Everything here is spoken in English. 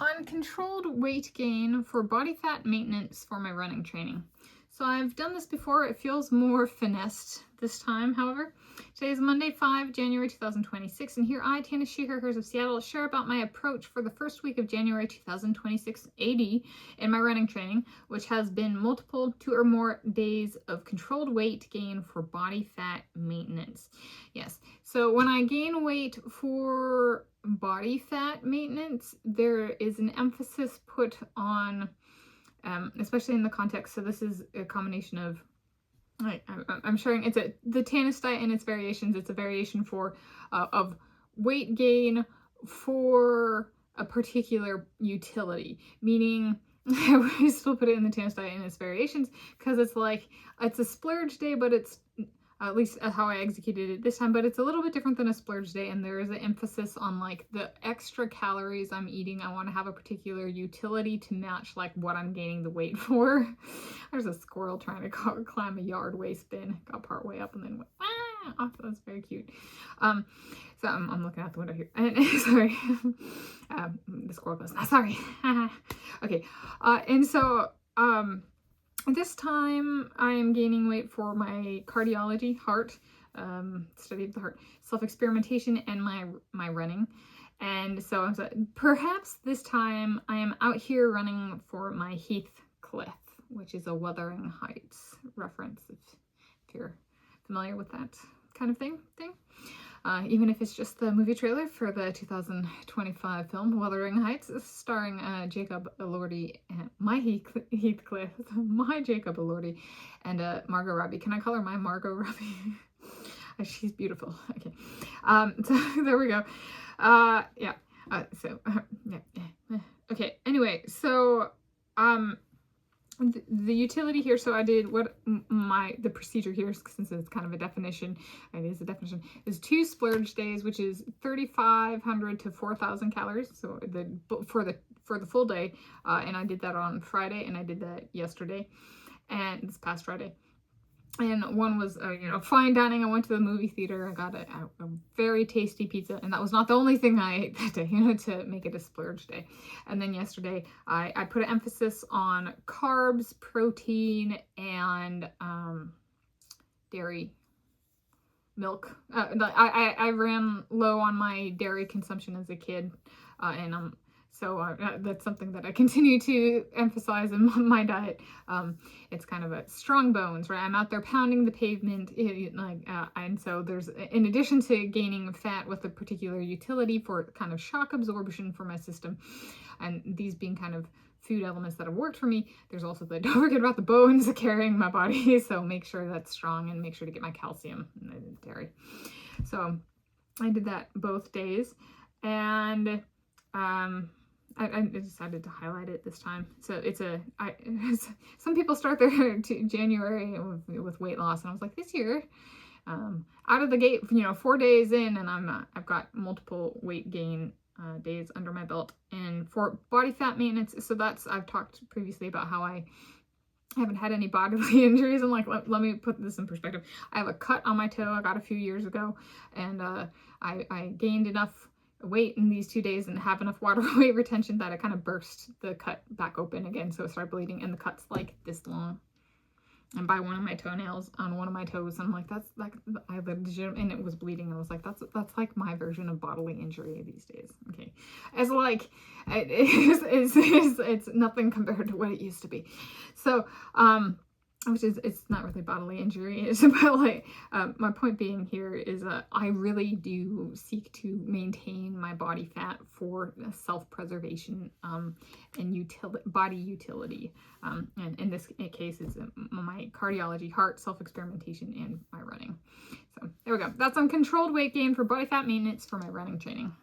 on controlled weight gain for body fat maintenance for my running training. So I've done this before. It feels more finessed this time, however. Today is Monday, January 2026, and here I, Tanis Coralee of Seattle, share about my approach for the first week of January 2026 AD in my running training, which has been multiple 2 or more days of controlled weight gain for body fat maintenance. Yes, so when I gain weight for body fat maintenance, there is an emphasis put on especially in the context. So this is a combination of, I'm sharing, the Tanis diet and its variations. It's a variation for of weight gain for a particular utility, meaning we still put it in the Tanis diet and its variations because it's a splurge day, but it's at least how I executed it this time, but it's a little bit different than a splurge day, and there is an emphasis on like the extra calories I'm eating. I want to have a particular utility to match like what I'm gaining the weight for. There's a squirrel trying to climb a yard waist bin, got part way up and then went, off. That's very cute. So I'm looking out the window here, and sorry, the squirrel goes, sorry. Okay, and so this time I'm gaining weight for my cardiology, heart, study of the heart, self-experimentation, and my running. And so perhaps this time I am out here running for my Heathcliff, which is a Wuthering Heights reference, if you're familiar with that kind of thing. Even if it's just the movie trailer for the 2025 film Wuthering Heights, starring Jacob Elordi, my Heathcliff, my Jacob Elordi, and Margot Robbie. Can I call her my Margot Robbie? She's beautiful. Okay, so there we go. Yeah. Okay. Anyway, so the utility here, so I did what the procedure here, since it's kind of a definition, it is a definition, is 2 splurge days, which is 3,500 to 4,000 calories. So for the full day, and I did that on Friday, and I did that yesterday, and this past Friday. And one was, fine dining. I went to the movie theater. I got a very tasty pizza, and that was not the only thing I ate that day, to make it a splurge day. And then yesterday, I put an emphasis on carbs, protein, and dairy, milk. I ran low on my dairy consumption as a kid, and so that's something that I continue to emphasize in my diet. It's kind of a strong bones, right? I'm out there pounding the pavement, and so there's, in addition to gaining fat with a particular utility for kind of shock absorption for my system, and these being kind of food elements that have worked for me, there's also don't forget about the bones carrying my body, so make sure that's strong and make sure to get my calcium in the dairy. So I did that both days, and I decided to highlight it this time. So some people start their January with weight loss, and I was like, this year, out of the gate, 4 days in, and I've got multiple weight gain days under my belt. And for body fat maintenance, so I've talked previously about how I haven't had any bodily injuries, and let me put this in perspective. I have a cut on my toe I got a few years ago, and I gained enough weight in these 2 days and have enough water weight retention that I kind of burst the cut back open again, so it started bleeding, and the cut's like this long, and by one of my toenails on one of my toes. I'm like, that's like, I legit, and it was bleeding, and I was like, that's like my version of bodily injury these days. Okay, it's like it's nothing compared to what it used to be. So which is, it's not really bodily injury. It's about my point being here is I really do seek to maintain my body fat for self-preservation and body utility. And in this case, it's my cardiology, heart, self-experimentation, and my running. So there we go. That's on controlled weight gain for body fat maintenance for my running training.